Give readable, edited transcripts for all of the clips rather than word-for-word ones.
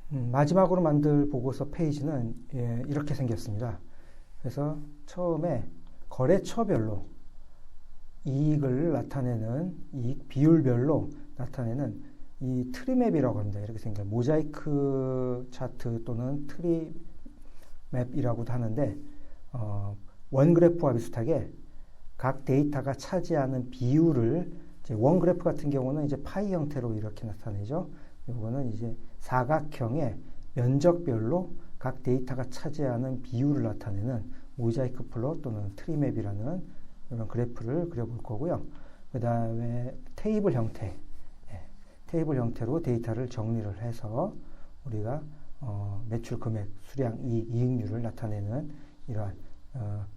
마지막으로 만들 보고서 페이지는 이렇게 생겼습니다. 그래서 처음에 거래처별로 이익을 나타내는 이익 비율별로 나타내는 이 트리맵이라고 합니다. 이렇게 생겨요. 모자이크 차트 또는 트리맵이라고도 하는데 원 그래프와 비슷하게 각 데이터가 차지하는 비율을 이제 원 그래프 같은 경우는 이제 파이 형태로 이렇게 나타내죠. 이거는 이제 사각형의 면적별로 각 데이터가 차지하는 비율을 나타내는 모자이크 플롯 또는 트리맵이라는 이런 그래프를 그려볼 거고요. 그 다음에 테이블 형태, 테이블 형태로 데이터를 정리를 해서 우리가 매출 금액, 수량, 이익률을 나타내는 이러한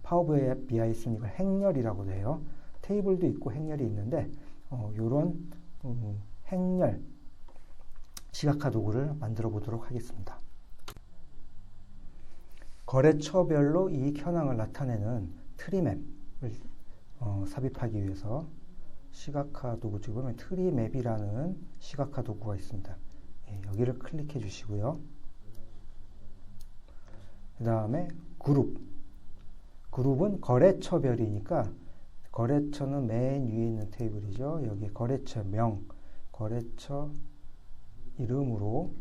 파워 BI 쓰는 이걸 행렬이라고도 해요. 테이블도 있고 행렬이 있는데 이런 행렬 시각화 도구를 만들어 보도록 하겠습니다. 거래처별로 이익 현황을 나타내는 트리맵을 삽입하기 위해서 시각화 도구 쪽에 보면 트리맵이라는 시각화 도구가 있습니다. 여기를 클릭해 주시고요. 그 다음에 그룹은 거래처별이니까 거래처는 맨 위에 있는 테이블이죠. 여기 거래처명, 거래처 이름으로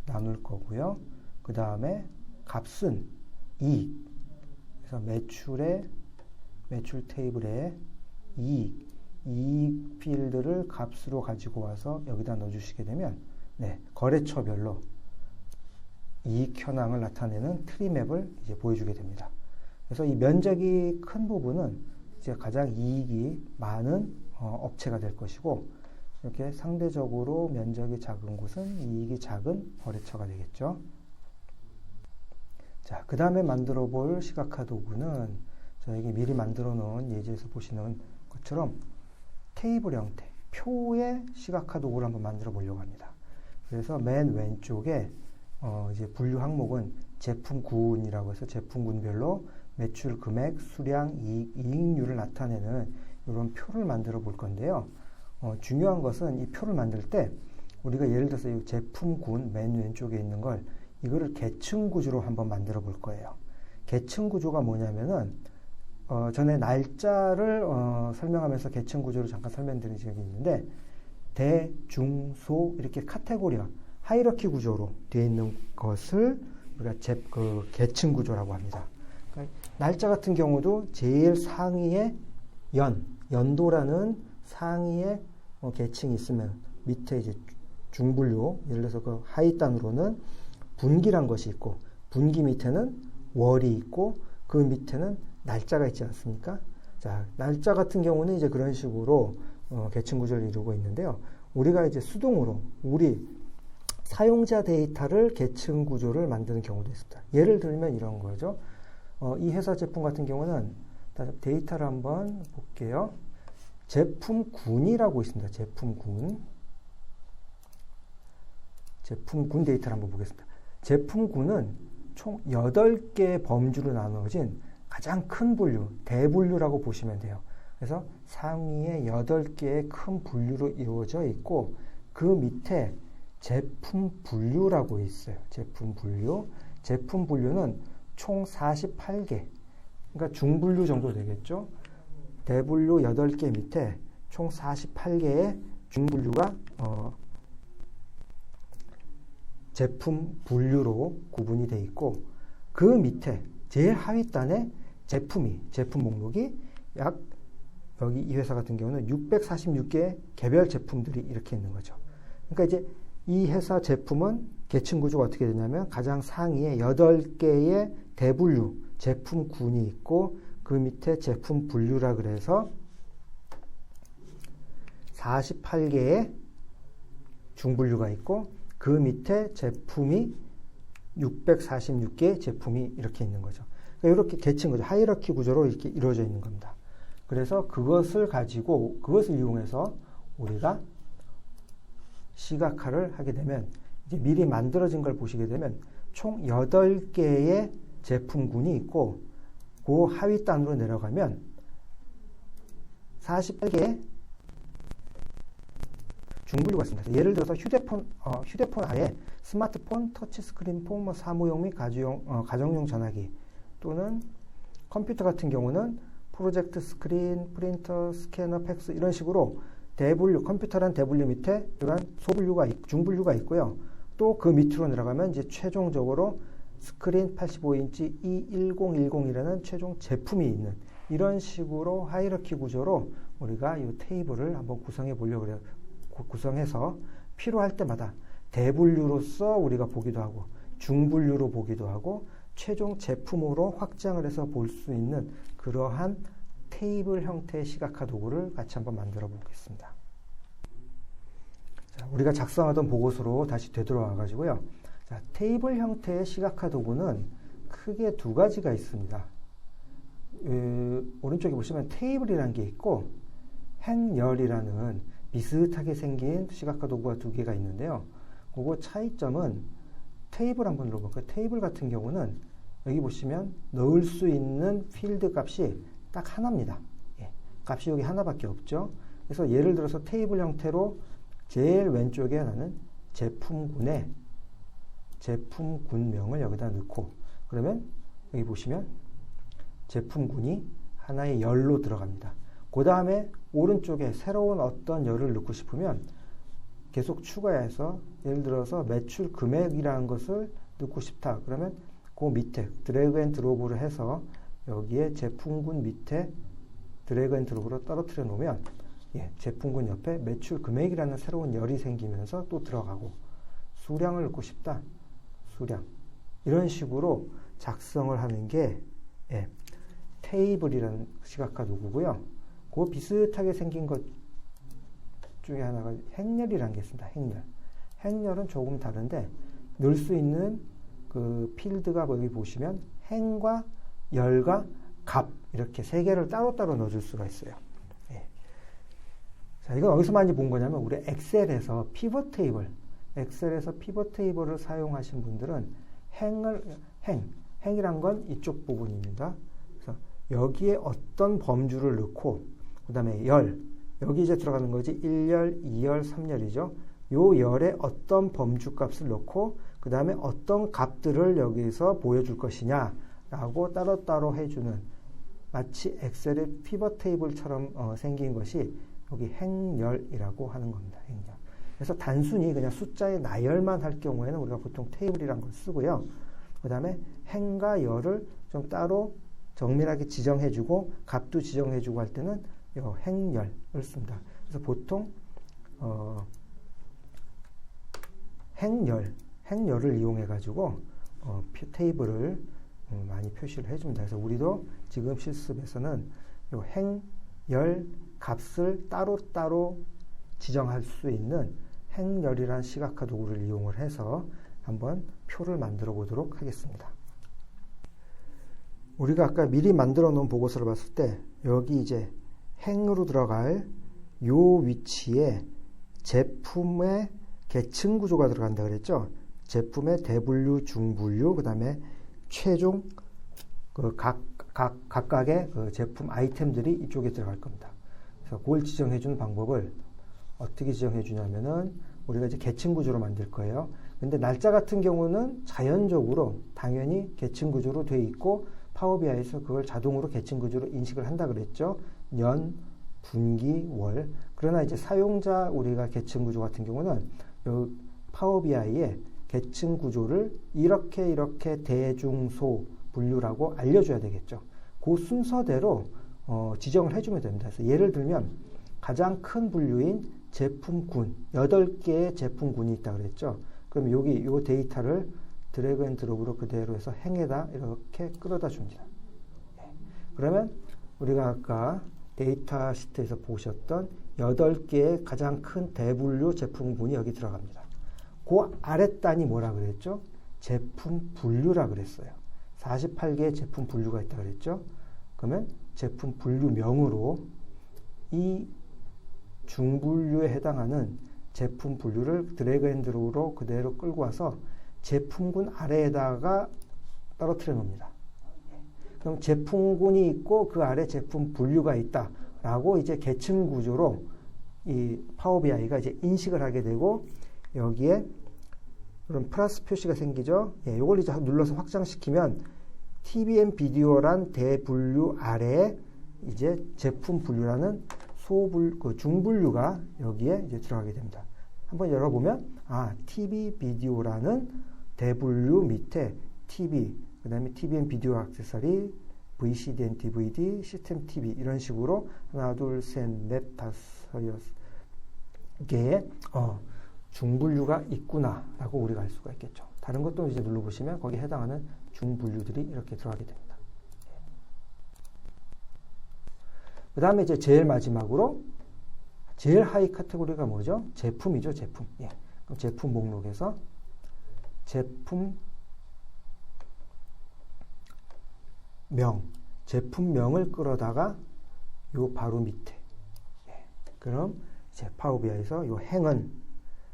나눌 거고요. 그 다음에 값은 이익. 그래서 매출 테이블에 이익 필드를 값으로 가지고 와서 여기다 넣어주시게 되면 거래처별로 이익 현황을 나타내는 트리맵을 이제 보여주게 됩니다. 그래서 이 면적이 큰 부분은 이제 가장 이익이 많은 업체가 될 것이고, 이렇게 상대적으로 면적이 작은 곳은 이익이 작은 거래처가 되겠죠. 자, 그 다음에 만들어 볼 시각화 도구는 저에게 미리 만들어 놓은 예제에서 보시는 것처럼 테이블 형태, 표의 시각화 도구를 한번 만들어 보려고 합니다. 그래서 맨 왼쪽에 이제 분류 항목은 제품군이라고 해서 제품군별로 매출 금액, 수량, 이익률을 나타내는 이런 표를 만들어 볼 건데요. 중요한 것은 이 표를 만들 때 우리가 예를 들어서 이 제품군 맨 왼쪽에 있는 걸 이거를 계층 구조로 한번 만들어 볼 거예요. 계층 구조가 뭐냐면은 전에 날짜를 설명하면서 계층 구조를 잠깐 설명드린 적이 있는데 대, 중, 소 이렇게 카테고리와 하이러키 구조로 되어 있는 것을 우리가 계층 구조라고 합니다. 그러니까 날짜 같은 경우도 제일 상위에 연도라는 상위에 계층이 있으면 밑에 이제 중분류, 예를 들어서 그 하위 단으로는 분기란 것이 있고, 분기 밑에는 월이 있고, 그 밑에는 날짜가 있지 않습니까? 자, 날짜 같은 경우는 이제 그런 식으로 계층 구조를 이루고 있는데요. 우리가 이제 수동으로 우리 사용자 데이터를 계층 구조를 만드는 경우도 있습니다. 예를 들면 이런 거죠. 이 회사 제품 같은 경우는 데이터를 한번 볼게요. 제품군이라고 있습니다. 제품군 데이터를 한번 보겠습니다. 제품군은 총 8개의 범주로 나누어진 가장 큰 분류, 대분류라고 보시면 돼요. 그래서 상위에 8개의 큰 분류로 이루어져 있고, 그 밑에 제품 분류라고 있어요. 제품 분류는 총 48개. 그러니까 중분류 정도 되겠죠. 대분류 8개 밑에 총 48개의 중분류가 제품 분류로 구분이 되어 있고, 그 밑에 제일 하위 단에 제품 목록이 여기 이 회사 같은 경우는 646개의 개별 제품들이 이렇게 있는 거죠. 그러니까 이제 이 회사 제품은 계층 구조가 어떻게 되냐면 가장 상위에 8개의 대분류 제품군이 있고, 그 밑에 제품 분류라 그래서 48개의 중분류가 있고, 그 밑에 제품이 646개의 제품이 이렇게 있는 거죠. 그러니까 이렇게 계층 구조, 하이러키 구조로 이렇게 이루어져 있는 겁니다. 그래서 그것을 이용해서 우리가 시각화를 하게 되면, 이제 미리 만들어진 걸 보시게 되면 총 8개의 제품군이 있고, 그 하위 단으로 내려가면 48개의 중분류가 있습니다. 예를 들어서 휴대폰 아래 스마트폰, 터치스크린 폰, 뭐 사무용 및 가정용 전화기 또는 컴퓨터 같은 경우는 프로젝트 스크린, 프린터, 스캐너, 팩스 이런 식으로 대분류, 컴퓨터란 대분류 밑에 이러한 중분류가 있고요. 또 그 밑으로 내려가면 이제 최종적으로 스크린 85인치 E1010이라는 최종 제품이 있는 이런 식으로 하이러키 구조로 우리가 이 테이블을 한번 구성해 보려고 그래요. 구성해서 필요할 때마다 대분류로서 우리가 보기도 하고 중분류로 보기도 하고 최종 제품으로 확장을 해서 볼 수 있는 그러한 테이블 형태의 시각화 도구를 같이 한번 만들어 보겠습니다. 자, 우리가 작성하던 보고서로 다시 되돌아와 가지고요. 자, 테이블 형태의 시각화 도구는 크게 두 가지가 있습니다. 오른쪽에 보시면 테이블이라는 게 있고 행열이라는 비슷하게 생긴 시각화 도구가 두 개가 있는데요. 그거 차이점은 테이블 한번 눌러볼까요? 테이블 같은 경우는 여기 보시면 넣을 수 있는 필드 값이 딱 하나입니다. 예, 값이 여기 하나밖에 없죠. 그래서 예를 들어서 테이블 형태로 제일 왼쪽에 나는 제품군명을 여기다 넣고 그러면 여기 보시면 제품군이 하나의 열로 들어갑니다. 그 다음에 오른쪽에 새로운 어떤 열을 넣고 싶으면 계속 추가해서 예를 들어서 매출 금액이라는 것을 넣고 싶다. 그러면 그 밑에 드래그 앤 드롭을 해서 여기에 제품군 밑에 드래그 앤 드롭으로 떨어뜨려 놓으면 제품군 옆에 매출 금액이라는 새로운 열이 생기면서 또 들어가고 수량을 넣고 싶다. 수량. 이런 식으로 작성을 하는 게 테이블이라는 시각화 도구고요. 그 비슷하게 생긴 것 중에 하나가 행렬이라는 게 있습니다. 행렬은 조금 다른데 넣을 수 있는 그 필드가 여기 보시면 행과 열과 값 이렇게 세 개를 따로따로 넣어줄 수가 있어요. 자, 이건 어디서 많이 본 거냐면 우리 엑셀에서 피벗 테이블을 사용하신 분들은 행이란 건 이쪽 부분입니다. 그래서 여기에 어떤 범주를 넣고 그 다음에 열 여기 이제 들어가는 거지 1열, 2열, 3열이죠. 요 열에 어떤 범주 값을 넣고 그 다음에 어떤 값들을 여기서 보여줄 것이냐 라고 따로따로 해주는 마치 엑셀의 피벗 테이블처럼 생긴 것이 여기 행열이라고 하는 겁니다. 행열. 그래서 단순히 그냥 숫자의 나열만 할 경우에는 우리가 보통 테이블이라는 걸 쓰고요. 그 다음에 행과 열을 좀 따로 정밀하게 지정해주고 값도 지정해주고 할 때는 이 행열을 씁니다. 그래서 보통 행열을 이용해가지고 테이블을 많이 표시를 해줍니다. 그래서 우리도 지금 실습에서는 이 행열 값을 따로따로 지정할 수 있는 행열이라는 시각화 도구를 이용을 해서 한번 표를 만들어 보도록 하겠습니다. 우리가 아까 미리 만들어 놓은 보고서를 봤을 때 여기 이제 행으로 들어갈 요 위치에 제품의 계층 구조가 들어간다 그랬죠. 제품의 대분류, 중분류, 그 다음에 최종 각각의 그 제품 아이템들이 이쪽에 들어갈 겁니다. 그래서 그걸 지정해 주는 방법을 어떻게 지정해 주냐면은 우리가 이제 계층 구조로 만들 거예요. 근데 날짜 같은 경우는 자연적으로 당연히 계층 구조로 돼 있고 파워비아이에서 그걸 자동으로 계층 구조로 인식을 한다 그랬죠. 년, 분기, 월. 그러나 이제 사용자 우리가 계층 구조 같은 경우는 요 파워비아이의 계층 구조를 이렇게 대중소 분류라고 알려줘야 되겠죠. 그 순서대로 지정을 해주면 됩니다. 그래서 예를 들면 가장 큰 분류인 제품군 8개의 제품군이 있다 그랬죠. 그럼 여기 요 데이터를 드래그 앤 드롭으로 그대로 해서 행에다 이렇게 끌어다 줍니다. 그러면 우리가 아까 데이터 시트에서 보셨던 8개의 가장 큰 대분류 제품군이 여기 들어갑니다. 그 아랫단이 뭐라 그랬죠? 제품 분류라 그랬어요. 48개의 제품 분류가 있다 그랬죠? 그러면 제품 분류명으로 이 중분류에 해당하는 제품 분류를 드래그 앤 드롭으로 그대로 끌고 와서 제품군 아래에다가 떨어뜨려 놓습니다. 그럼 제품군이 있고 그 아래 제품 분류가 있다라고 이제 계층 구조로 이 파워 BI가 이제 인식을 하게 되고 여기에 그런 플러스 표시가 생기죠. 예, 이걸 이제 눌러서 확장시키면 TBM 비디오란 대분류 아래에 이제 제품 분류라는 중분류가 여기에 이제 들어가게 됩니다. 한번 열어보면 TV 비디오라는 대분류 밑에 TV, 그 다음에 TBM 비디오 액세서리, VCD, DVD, 시스템 TV 이런 식으로 하나, 둘, 셋, 넷, 다섯, 여섯 개의 중분류가 있구나라고 우리가 알 수가 있겠죠. 다른 것도 이제 눌러보시면 거기에 해당하는 중분류들이 이렇게 들어가게 됩니다. 그 다음에 이제 제일 마지막으로 제일 하위 카테고리가 뭐죠? 제품이죠, 제품. 예. 그럼 제품 목록에서 제품명을 끌어다가 요 바로 밑에. 예. 그럼 이제 파워 BI에서 요 행은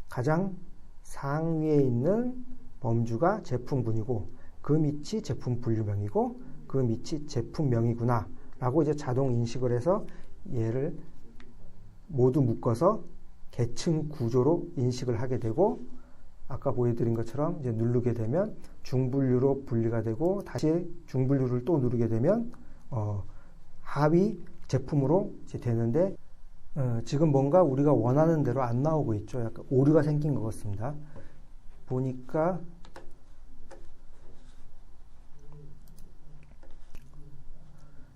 가장 상위에 있는 범주가 제품군이고 그 밑이 제품 분류명이고 그 밑이 제품명이구나 라고 이제 자동 인식을 해서 얘를 모두 묶어서 계층 구조로 인식을 하게 되고 아까 보여드린 것처럼 이제 누르게 되면 중분류로 분리가 되고 다시 중분류를 또 누르게 되면 하위 제품으로 이제 되는데 지금 뭔가 우리가 원하는 대로 안 나오고 있죠. 약간 오류가 생긴 것 같습니다. 보니까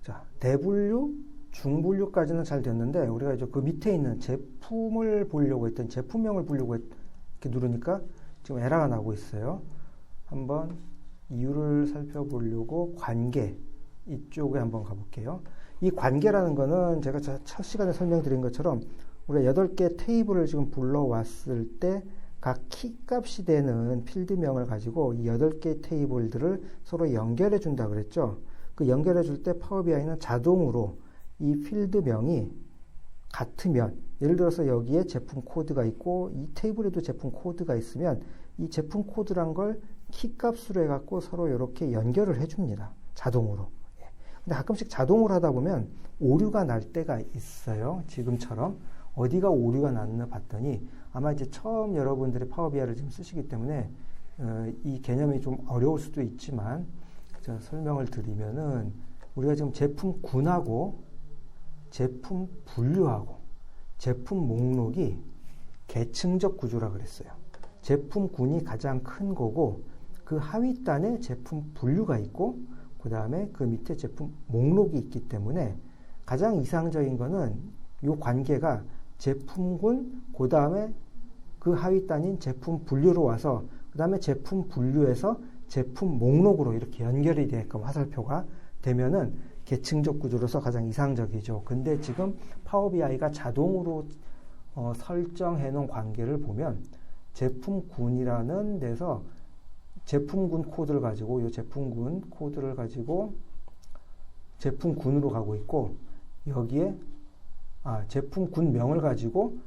자, 대분류, 중분류까지는 잘 됐는데 우리가 이제 그 밑에 있는 제품을 보려고 했던 제품명을 보려고 이렇게 누르니까 지금 에러가 나고 있어요. 한번 이유를 살펴보려고 관계 이쪽에 한번 가볼게요. 이 관계라는 거는 제가 첫 시간에 설명드린 것처럼 우리가 8개 테이블을 지금 불러왔을 때 각 키값이 되는 필드명을 가지고 이 8개 테이블들을 서로 연결해 준다 그랬죠. 그 연결해 줄 때 파워 BI는 자동으로 이 필드명이 같으면 예를 들어서 여기에 제품 코드가 있고 이 테이블에도 제품 코드가 있으면 이 제품 코드란 걸 키값으로 해갖고 서로 이렇게 연결을 해줍니다. 자동으로. 근데 가끔씩 자동으로 하다 보면 오류가 날 때가 있어요. 지금처럼. 어디가 오류가 났나 봤더니 아마 이제 처음 여러분들이 파워 BI를 지금 쓰시기 때문에 이 개념이 좀 어려울 수도 있지만 제가 설명을 드리면은 우리가 지금 제품군하고 제품 분류하고 제품 목록이 계층적 구조라 그랬어요. 제품군이 가장 큰 거고 그 하위 단에 제품 분류가 있고 그 다음에 그 밑에 제품 목록이 있기 때문에 가장 이상적인 거는 이 관계가 제품군 그 다음에 그 하위 단인 제품 분류로 와서 그 다음에 제품 분류에서 제품 목록으로 이렇게 연결이 되게끔 화살표가 되면은 계층적 구조로서 가장 이상적이죠. 근데 지금 파워 BI가 자동으로 설정해 놓은 관계를 보면 제품군이라는 데서 제품군 코드를 가지고 이 제품군 코드를 가지고 제품군으로 가고 있고 여기에 제품군명을 가지고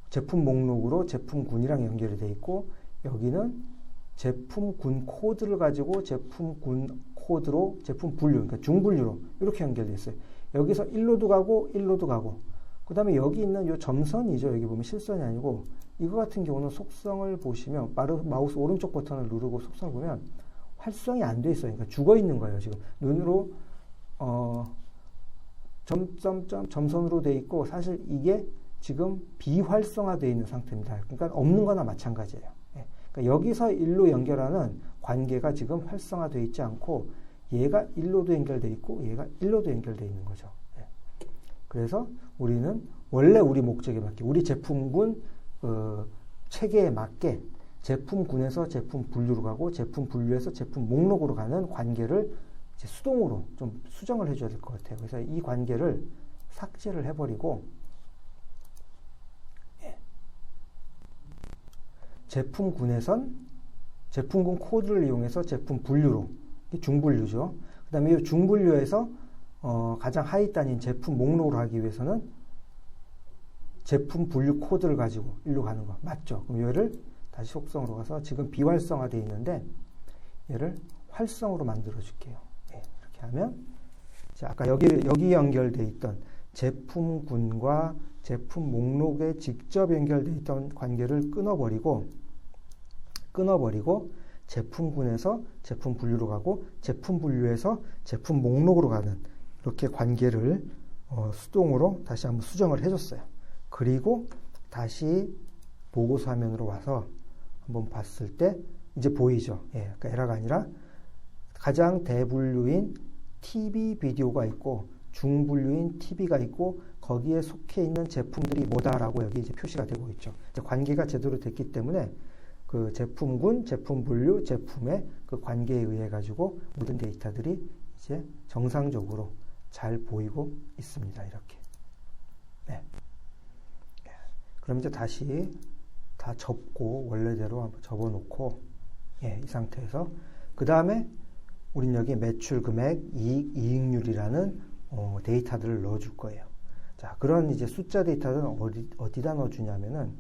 제품 목록으로 제품군이랑 연결이 되어 있고 여기는 제품군 코드를 가지고 제품군 코드로 제품 분류, 그러니까 중분류로 이렇게 연결되어 있어요. 여기서 1로도 가고 1로도 가고 그 다음에 여기 있는 이 점선이죠. 여기 보면 실선이 아니고 이거 같은 경우는 속성을 보시면 마우스 오른쪽 버튼을 누르고 속성을 보면 활성이 안 돼 있어요. 그러니까 죽어 있는 거예요. 지금 눈으로 점선으로 돼 있고 사실 이게 지금 비활성화되어 있는 상태입니다. 그러니까 없는 거나 마찬가지예요. 그러니까 여기서 1로 연결하는 관계가 지금 활성화되어 있지 않고 얘가 1로도 연결되어 있고 얘가 1로도 연결되어 있는 거죠. 그래서 우리는 원래 우리 목적에 맞게 우리 제품군 체계에 맞게 제품군에서 제품 분류로 가고 제품 분류에서 제품 목록으로 가는 관계를 이제 수동으로 좀 수정을 해줘야 될 것 같아요. 그래서 이 관계를 삭제를 해버리고 제품군에선 제품군 코드를 이용해서 제품 분류로 중분류죠. 그 다음에 이 중분류에서 가장 하위 단인 제품 목록으로 하기 위해서는 제품 분류 코드를 가지고 일로 가는 거 맞죠? 그럼 얘를 다시 속성으로 가서 지금 비활성화되어 있는데 얘를 활성으로 만들어 줄게요. 이렇게 하면 자, 아까 여기 연결되어 있던 제품군과 제품 목록에 직접 연결되어 있던 관계를 끊어버리고 제품군에서 제품 분류로 가고 제품 분류에서 제품 목록으로 가는 이렇게 관계를 수동으로 다시 한번 수정을 해줬어요. 그리고 다시 보고서 화면으로 와서 한번 봤을 때 이제 보이죠. 그러니까 에러가 아니라 가장 대분류인 TV 비디오가 있고 중분류인 TV가 있고 거기에 속해 있는 제품들이 뭐다라고 여기 이제 표시가 되고 있죠. 이제 관계가 제대로 됐기 때문에 그 제품군, 제품 분류, 제품의 그 관계에 의해 가지고 모든 데이터들이 이제 정상적으로 잘 보이고 있습니다. 이렇게. 네. 그럼 이제 다시 다 접고 원래대로 한번 접어놓고 이 상태에서 그 다음에 우린 여기 매출 금액, 이익, 이익률이라는 데이터들을 넣어줄 거예요. 자, 그런 이제 숫자 데이터는 어디다 넣어주냐면은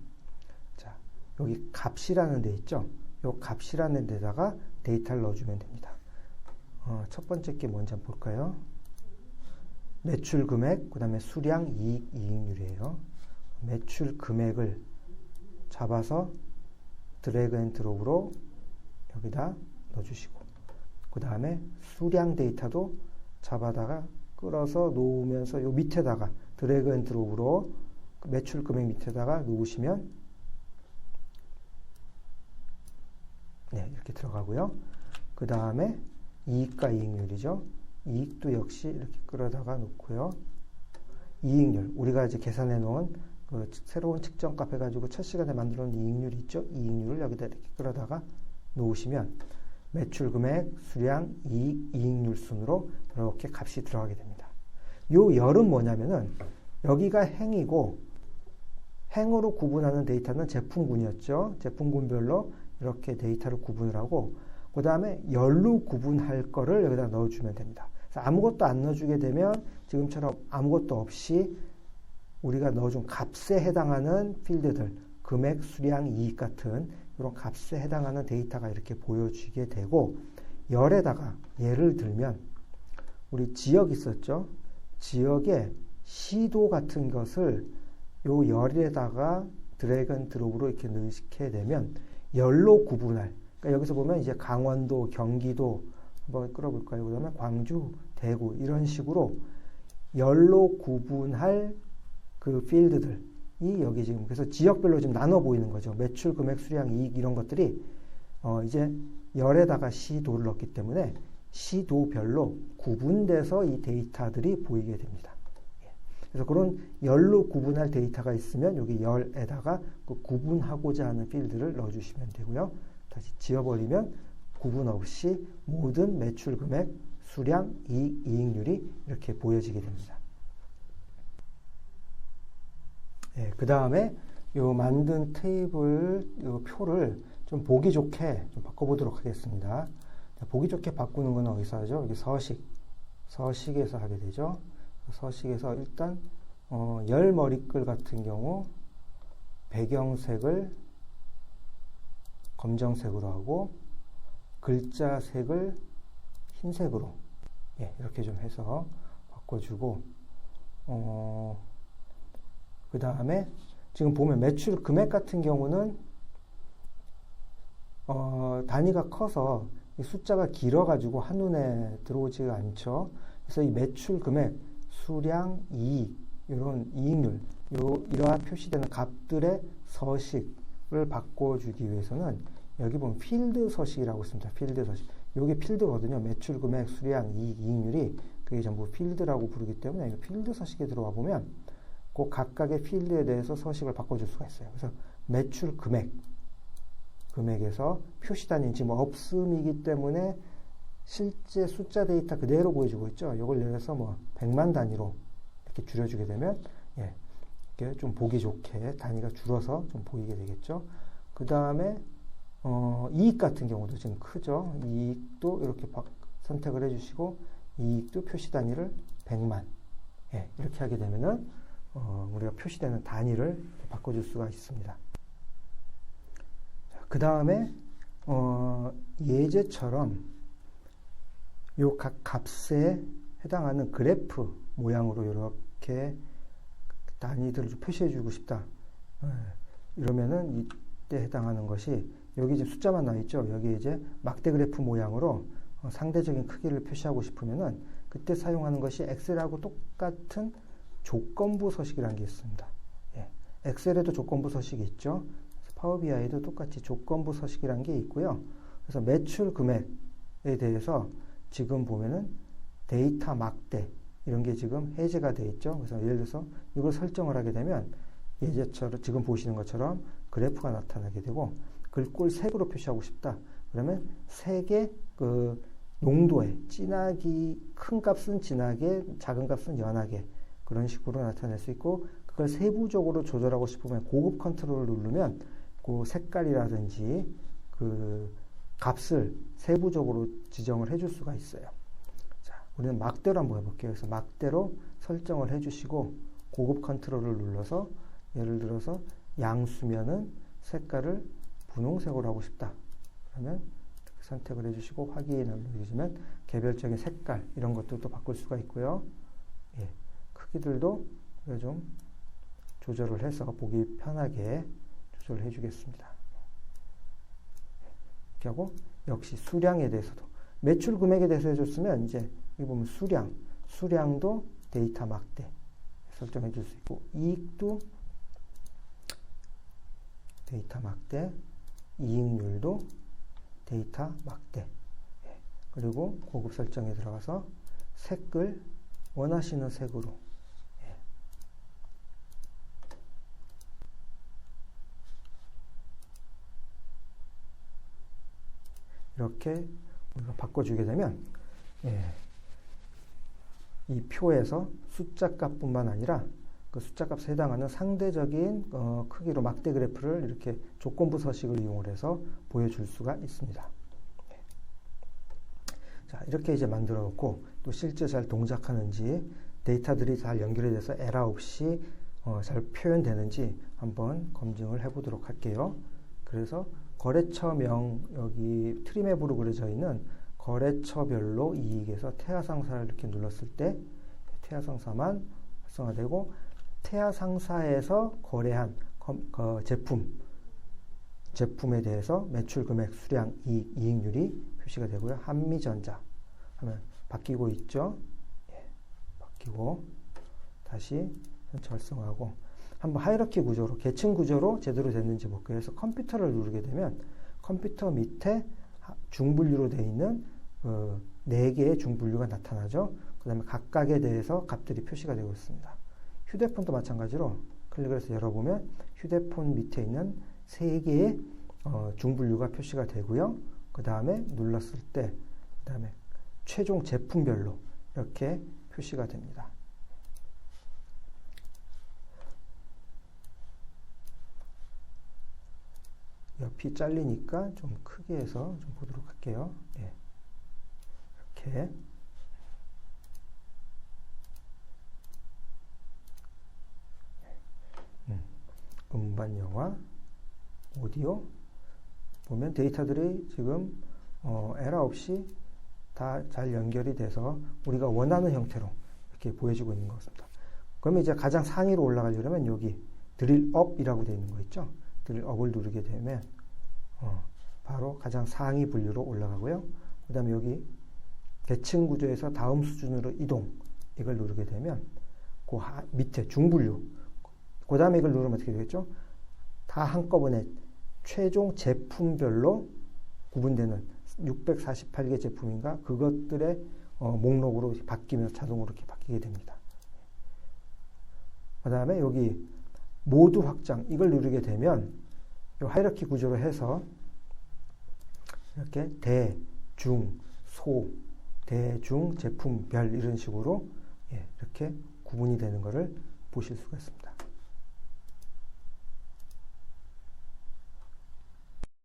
자, 여기 값이라는 데 있죠. 이 값이라는 데다가 데이터를 넣어주면 됩니다. 첫 번째 게 뭔지 한번 볼까요? 매출 금액, 그 다음에 수량, 이익, 이익률이에요. 매출 금액을 잡아서 드래그 앤 드롭으로 여기다 넣어주시고 그 다음에 수량 데이터도 잡아다가 끌어서 놓으면서 요 밑에다가 드래그 앤 드롭으로 매출 금액 밑에다가 놓으시면 이렇게 들어가고요. 그 다음에 이익과 이익률이죠. 이익도 역시 이렇게 끌어다가 놓고요. 이익률, 우리가 이제 계산해 놓은 그 새로운 측정값 해가지고 첫 시간에 만들어 놓은 이익률이 있죠. 이익률을 여기다 이렇게 끌어다가 놓으시면 매출 금액, 수량, 이익, 이익률 순으로 이렇게 값이 들어가게 됩니다. 요 열은 뭐냐면은 여기가 행이고 행으로 구분하는 데이터는 제품군이었죠. 제품군별로 이렇게 데이터를 구분을 하고 그 다음에 열로 구분할 거를 여기다 넣어주면 됩니다. 그래서 아무것도 안 넣어주게 되면 지금처럼 아무것도 없이 우리가 넣어준 값에 해당하는 필드들, 금액, 수량, 이익 같은 이런 값에 해당하는 데이터가 이렇게 보여지게 되고 열에다가 예를 들면 우리 지역 있었죠. 지역의 시도 같은 것을 요 열에다가 드래그 앤 드롭으로 이렇게 넣게 되면 열로 구분할, 그러니까 여기서 보면 이제 강원도, 경기도 한번 끌어볼까요? 그 다음에 광주, 대구 이런 식으로 열로 구분할 그 필드들이 여기 지금 그래서 지역별로 지금 나눠 보이는 거죠. 매출, 금액, 수량, 이익 이런 것들이 이제 열에다가 시도를 넣기 때문에 시도별로 구분돼서 이 데이터들이 보이게 됩니다. 그래서 그런 열로 구분할 데이터가 있으면 여기 열에다가 그 구분하고자 하는 필드를 넣어주시면 되고요. 다시 지워버리면 구분 없이 모든 매출 금액, 수량, 이익, 이익률이 이렇게 보여지게 됩니다. 그 다음에 요 만든 테이블 요 표를 좀 보기 좋게 좀 바꿔보도록 하겠습니다. 보기 좋게 바꾸는 건 어디서 하죠? 여기 서식에서 하게 되죠. 서식에서 일단 열 머리글 같은 경우 배경색을 검정색으로 하고 글자 색을 흰색으로 이렇게 좀 해서 바꿔주고 그 다음에 지금 보면 매출 금액 같은 경우는 단위가 커서 이 숫자가 길어가지고 한눈에 들어오지가 않죠. 그래서 이 매출 금액, 수량, 이익, 이런 이익률, 이러한 표시되는 값들의 서식을 바꿔주기 위해서는 여기 보면 필드 서식이라고 있습니다. 필드 서식. 이게 필드거든요. 매출 금액, 수량, 이익, 이익률이 그게 전부 필드라고 부르기 때문에 이 필드 서식에 들어와 보면 그 각각의 필드에 대해서 서식을 바꿔줄 수가 있어요. 그래서 매출 금액에서 표시 단위 지금 없음이기 때문에 실제 숫자 데이터 그대로 보여주고 있죠. 이걸 예를 들어서 뭐 100만 단위로 이렇게 줄여주게 되면 이렇게 좀 보기 좋게 단위가 줄어서 좀 보이게 되겠죠. 그 다음에 이익 같은 경우도 지금 크죠. 이익도 이렇게 선택을 해주시고 이익도 표시 단위를 100만 이렇게 하게 되면은 우리가 표시되는 단위를 바꿔줄 수가 있습니다. 그 다음에 예제처럼 요 각 값에 해당하는 그래프 모양으로 이렇게 단위들을 좀 표시해주고 싶다. 이러면은 이때 해당하는 것이 여기 지금 숫자만 나와 있죠. 여기 이제 막대 그래프 모양으로 상대적인 크기를 표시하고 싶으면은 그때 사용하는 것이 엑셀하고 똑같은 조건부 서식이라는 게 있습니다. 예. 엑셀에도 조건부 서식이 있죠. 파워 BI에도 똑같이 조건부 서식이라는 게 있고요. 그래서 매출 금액에 대해서 지금 보면은 데이터 막대 이런 게 지금 해제가 되어 있죠. 그래서 예를 들어서 이걸 설정을 하게 되면 예제처럼 지금 보시는 것처럼 그래프가 나타나게 되고 그걸 꼴 색으로 표시하고 싶다. 그러면 색의 그 농도에 진하기 큰 값은 진하게 작은 값은 연하게 그런 식으로 나타낼 수 있고 그걸 세부적으로 조절하고 싶으면 고급 컨트롤을 누르면 그 색깔이라든지 그 값을 세부적으로 지정을 해줄 수가 있어요. 자, 우리는 막대로 한번 해볼게요. 그래서 막대로 설정을 해주시고 고급 컨트롤을 눌러서 예를 들어서 양수면은 색깔을 분홍색으로 하고 싶다. 그러면 선택을 해주시고 확인을 누르시면 개별적인 색깔 이런 것들도 바꿀 수가 있고요. 예, 크기들도 좀 조절을 해서 보기 편하게 조절을 해주겠습니다. 이렇게 하고 역시 수량에 대해서도 매출 금액에 대해서 해줬으면 이제 여기 보면 수량도 데이터 막대 설정해 줄 수 있고 이익도 데이터 막대 이익률도 데이터 막대 그리고 고급 설정에 들어가서 색을 원하시는 색으로 이렇게 우리가 바꿔주게 되면 이 표에서 숫자 값뿐만 아니라 그 숫자 값에 해당하는 상대적인 크기로 막대 그래프를 이렇게 조건부 서식을 이용을 해서 보여줄 수가 있습니다. 자, 이렇게 이제 만들어 놓고 또 실제 잘 동작하는지 데이터들이 잘 연결이 돼서 에러 없이 잘 표현되는지 한번 검증을 해보도록 할게요. 그래서 거래처명 여기 트리맵으로 그려져 있는 거래처별로 이익에서 태아상사를 이렇게 눌렀을 때 태아상사만 활성화되고 태아상사에서 거래한 제품에 대해서 매출 금액 수량 이익률이 표시가 되고요. 한미전자 하면 바뀌고 있죠. 예, 바뀌고 다시 활성화하고 한번 하이러키 구조로 계층 구조로 제대로 됐는지 볼게요. 그래서 컴퓨터를 누르게 되면 컴퓨터 밑에 중분류로 되어 있는 4개의 중분류가 나타나죠. 그 다음에 각각에 대해서 값들이 표시가 되고 있습니다. 휴대폰도 마찬가지로 클릭을 해서 열어보면 휴대폰 밑에 있는 3개의 중분류가 표시가 되고요. 그 다음에 눌렀을 때 그 다음에 최종 제품별로 이렇게 표시가 됩니다. 옆이 잘리니까 좀 크게 해서 좀 보도록 할게요. 예. 이렇게 음반, 영화, 오디오 보면 데이터들이 지금 에러 없이 다 잘 연결이 돼서 우리가 원하는 형태로 이렇게 보여지고 있는 것 같습니다. 그러면 이제 가장 상위로 올라가려면 여기 드릴업이라고 되어 있는 거 있죠. 드릴업을 누르게 되면 바로 가장 상위 분류로 올라가고요. 그 다음에 여기 계층 구조에서 다음 수준으로 이동 이걸 누르게 되면 그 밑에 중분류 그 다음에 이걸 누르면 어떻게 되겠죠? 다 한꺼번에 최종 제품별로 구분되는 648개 제품인가 그것들의 목록으로 바뀌면서 자동으로 이렇게 바뀌게 됩니다. 그 다음에 여기 모두 확장 이걸 누르게 되면 이 하이러키 구조로 해서 이렇게 대, 중, 소, 대, 중, 제품별 이런 식으로 이렇게 구분이 되는 것을 보실 수가 있습니다.